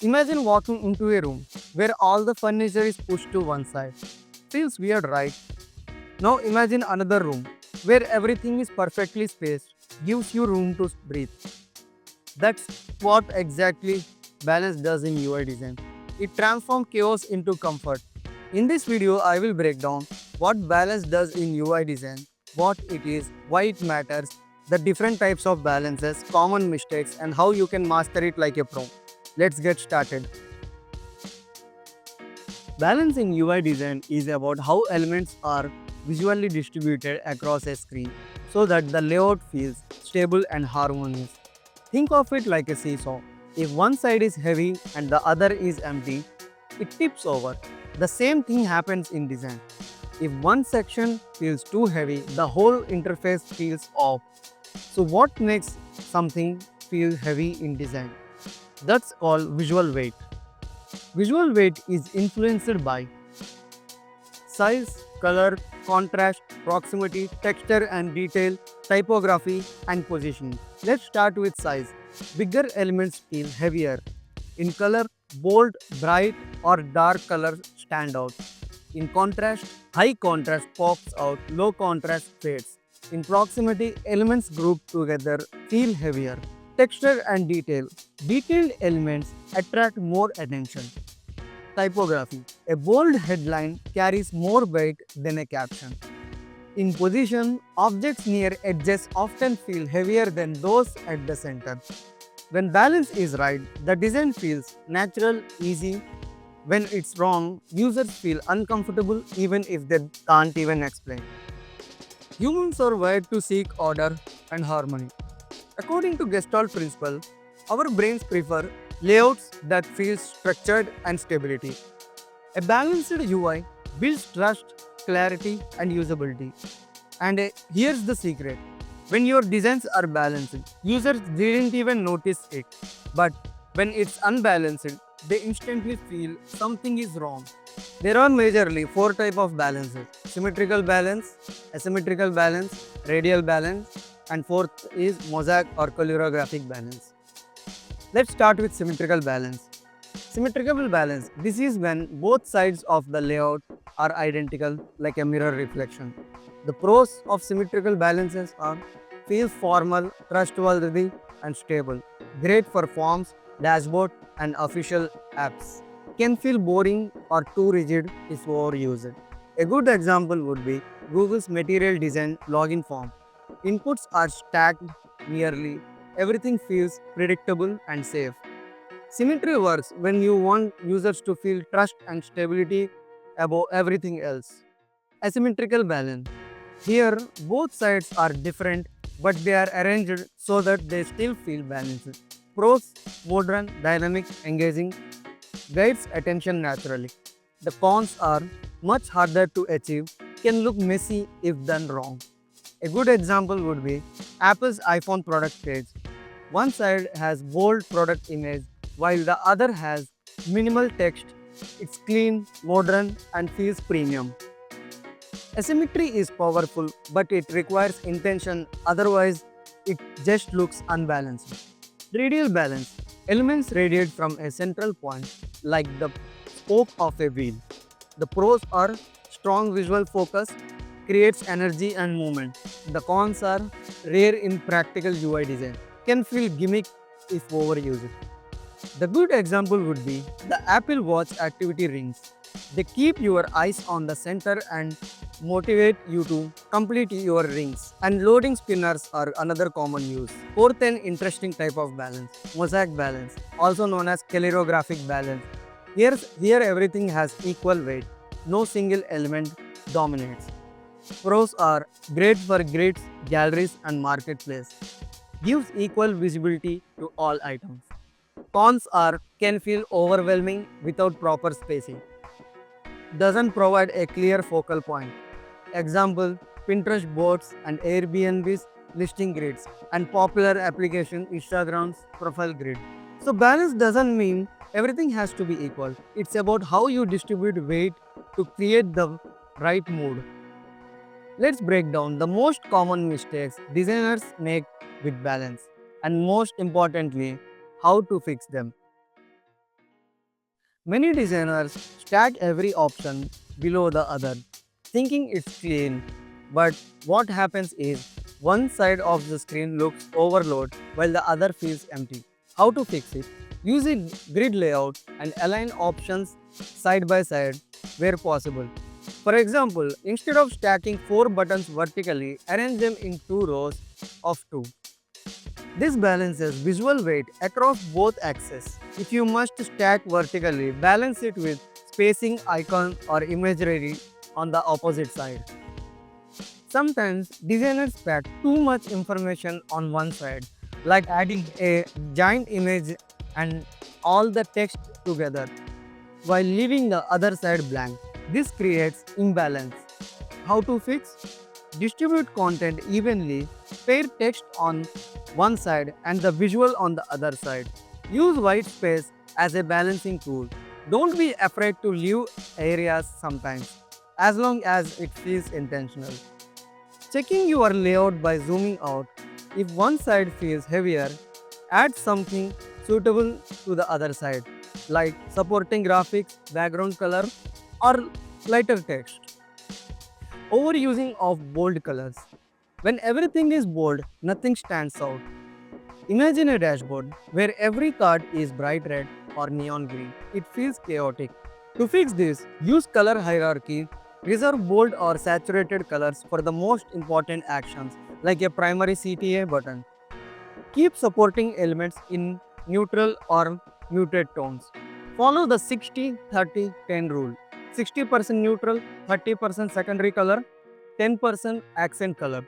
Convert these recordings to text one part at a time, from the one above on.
Imagine walking into a room where all the furniture is pushed to one side. Feels weird, right? Now imagine another room where everything is perfectly spaced, gives you room to breathe. That's what exactly balance does in UI design. It transforms chaos into comfort. In this video, I will break down what balance does in UI design, what it is, why it matters, the different types of balances, common mistakes, and how you can master it like a pro. Let's get started. Balance in UI design is about how elements are visually distributed across a screen so that the layout feels stable and harmonious. Think of it like a seesaw. If one side is heavy and the other is empty, it tips over. The same thing happens in design. If one section feels too heavy, the whole interface feels off. So what makes something feel heavy in design? That's called visual weight. Visual weight is influenced by size, color, contrast, proximity, texture and detail, typography, and positioning. Let's start with size. Bigger elements feel heavier. In color, bold, bright, or dark colors stand out. In contrast, high contrast pops out, low contrast fades. In proximity, elements grouped together feel heavier. Texture and detail. Detailed elements attract more attention. Typography. A bold headline carries more weight than a caption. In position, objects near edges often feel heavier than those at the center. When balance is right, the design feels natural, easy. When it's wrong, users feel uncomfortable even if they can't even explain. Humans are wired to seek order and harmony. According to Gestalt principle, our brains prefer layouts that feel structured and stability. A balanced UI builds trust, clarity, and usability. And here's the secret. When your designs are balanced, users didn't even notice it. But when it's unbalanced, they instantly feel something is wrong. There are majorly four types of balances: symmetrical balance, asymmetrical balance, radial balance, and fourth is mosaic or choreographic balance. Let's start with symmetrical balance. Symmetrical balance. This is when both sides of the layout are identical like a mirror reflection. The pros of symmetrical balances are feels formal, trustworthy and stable. Great for forms, dashboard and official apps. Can feel boring or too rigid if overused. A good example would be Google's material design login form. Inputs are stacked nearly. Everything feels predictable and safe. Symmetry works when you want users to feel trust and stability above everything else. Asymmetrical balance. Here, both sides are different, but they are arranged so that they still feel balanced. Pros, modern, dynamic, engaging, guides attention naturally. The cons are much harder to achieve, can look messy if done wrong. A good example would be Apple's iPhone product page. One side has bold product image while the other has minimal text. It's clean, modern, and feels premium. Asymmetry is powerful, but it requires intention, otherwise, it just looks unbalanced. Radial balance. Elements radiate from a central point, like the spoke of a wheel. The pros are strong visual focus, creates energy and movement. The cons are rare in practical UI design, can feel gimmick if overused. The good example would be the Apple Watch activity rings. They keep your eyes on the center and motivate you to complete your rings. And loading spinners are another common use. Fourth and interesting type of balance, mosaic balance, also known as calligraphic balance. Here everything has equal weight. No single element dominates. Pros are great for grids, galleries and marketplace. Gives equal visibility to all items. Cons are can feel overwhelming without proper spacing. Doesn't provide a clear focal point. Example, Pinterest boards and Airbnb's listing grids and popular application Instagram's profile grid. So balance doesn't mean everything has to be equal. It's about how you distribute weight to create the right mood. Let's break down the most common mistakes designers make with balance and most importantly, how to fix them. Many designers stack every option below the other, thinking it's clean. But what happens is one side of the screen looks overloaded while the other feels empty. How to fix it? Use a grid layout and align options side by side where possible. For example, instead of stacking 4 buttons vertically, arrange them in 2 rows of 2. This balances visual weight across both axes. If you must stack vertically, balance it with spacing icon or imagery on the opposite side. Sometimes designers pack too much information on one side, like adding a giant image and all the text together, while leaving the other side blank. This creates imbalance. How to fix? Distribute content evenly, pair text on one side and the visual on the other side. Use white space as a balancing tool. Don't be afraid to leave areas sometimes, as long as it feels intentional. Checking your layout by zooming out. If one side feels heavier, add something suitable to the other side, like supporting graphics, background color, or lighter text. Overusing of bold colors. When everything is bold, nothing stands out. Imagine a dashboard where every card is bright red or neon green. It feels chaotic. To fix this, use color hierarchy. Reserve bold or saturated colors for the most important actions, like a primary CTA button. Keep supporting elements in neutral or muted tones. Follow the 60-30-10 rule. 60% neutral, 30% secondary color, 10% accent color.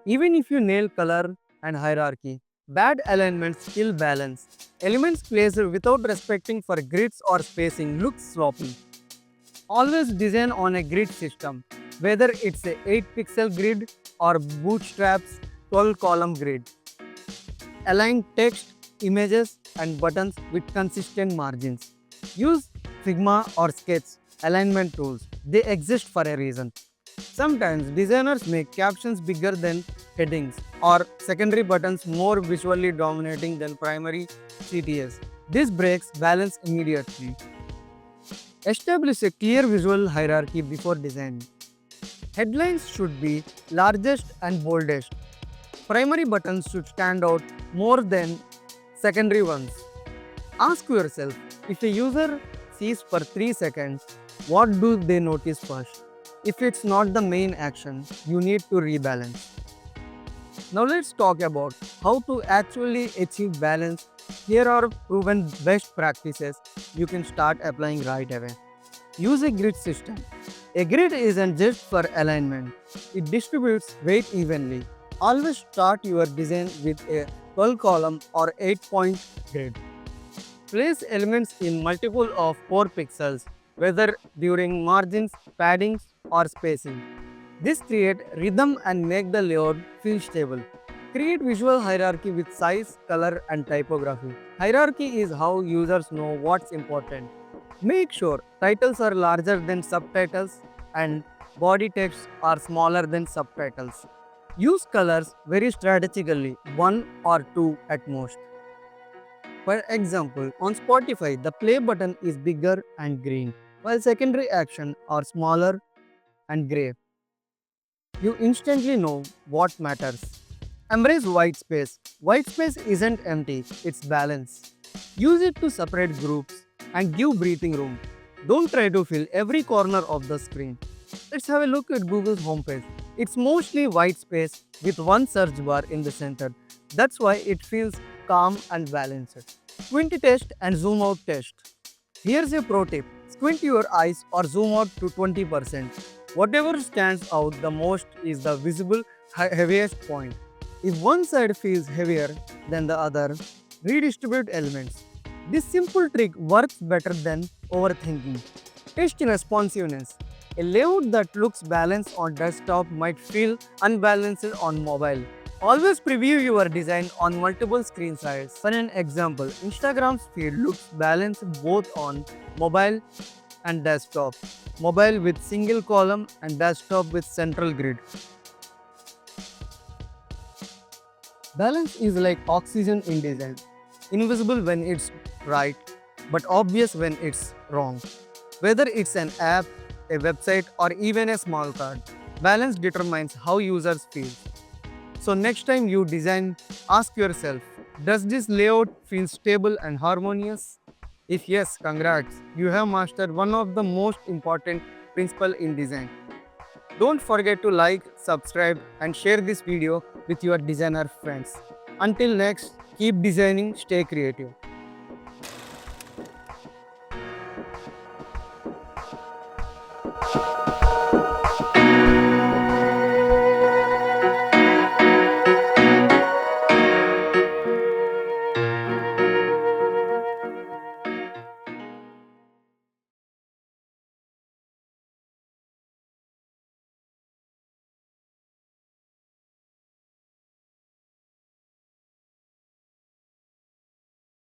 Even if you nail color and hierarchy, bad alignments kill balance. Elements placed without respecting for grids or spacing look sloppy. Always design on a grid system, whether it's a 8 pixel grid or Bootstrap's 12 column grid. Align text, images, and buttons with consistent margins. Use Figma or Sketch alignment tools. They exist for a reason. Sometimes designers make captions bigger than headings or secondary buttons more visually dominating than primary CTS. This breaks balance immediately. Establish a clear visual hierarchy before designing. Headlines should be largest and boldest. Primary buttons should stand out more than secondary ones. Ask yourself, if a user sees for 3 seconds, what do they notice first? If it's not the main action, you need to rebalance. Now let's talk about how to actually achieve balance. Here are proven best practices you can start applying right away. Use a grid system. A grid isn't just for alignment, it distributes weight evenly. Always start your design with a 12 column or 8-point grid. Place elements in multiple of 4 pixels, whether during margins, paddings, or spacing. This creates rhythm and make the layout feel stable. Create visual hierarchy with size, color, and typography. Hierarchy is how users know what's important. Make sure titles are larger than subtitles and body texts are smaller than subtitles. Use colors very strategically, one or two at most. For example, on Spotify, the play button is bigger and green, while secondary action are smaller and gray. You instantly know what matters. Embrace white space. White space isn't empty, it's balance. Use it to separate groups and give breathing room. Don't try to fill every corner of the screen. Let's have a look at Google's homepage. It's mostly white space with one search bar in the center. That's why it feels calm and balanced. Squint test and zoom out test. Here's a pro tip. Squint your eyes or zoom out to 20%. Whatever stands out the most is the visible heaviest point. If one side feels heavier than the other, redistribute elements. This simple trick works better than overthinking. Test responsiveness. A layout that looks balanced on desktop might feel unbalanced on mobile. Always preview your design on multiple screen sizes. For an example, Instagram's feed looks balanced both on mobile and desktop. Mobile with single column and desktop with central grid. Balance is like oxygen in design. Invisible when it's right, but obvious when it's wrong. Whether it's an app, a website, or even a small card, balance determines how users feel. So next time you design, ask yourself, does this layout feel stable and harmonious? If yes, congrats, you have mastered one of the most important principles in design. Don't forget to like, subscribe, and share this video with your designer friends. Until next, keep designing, stay creative.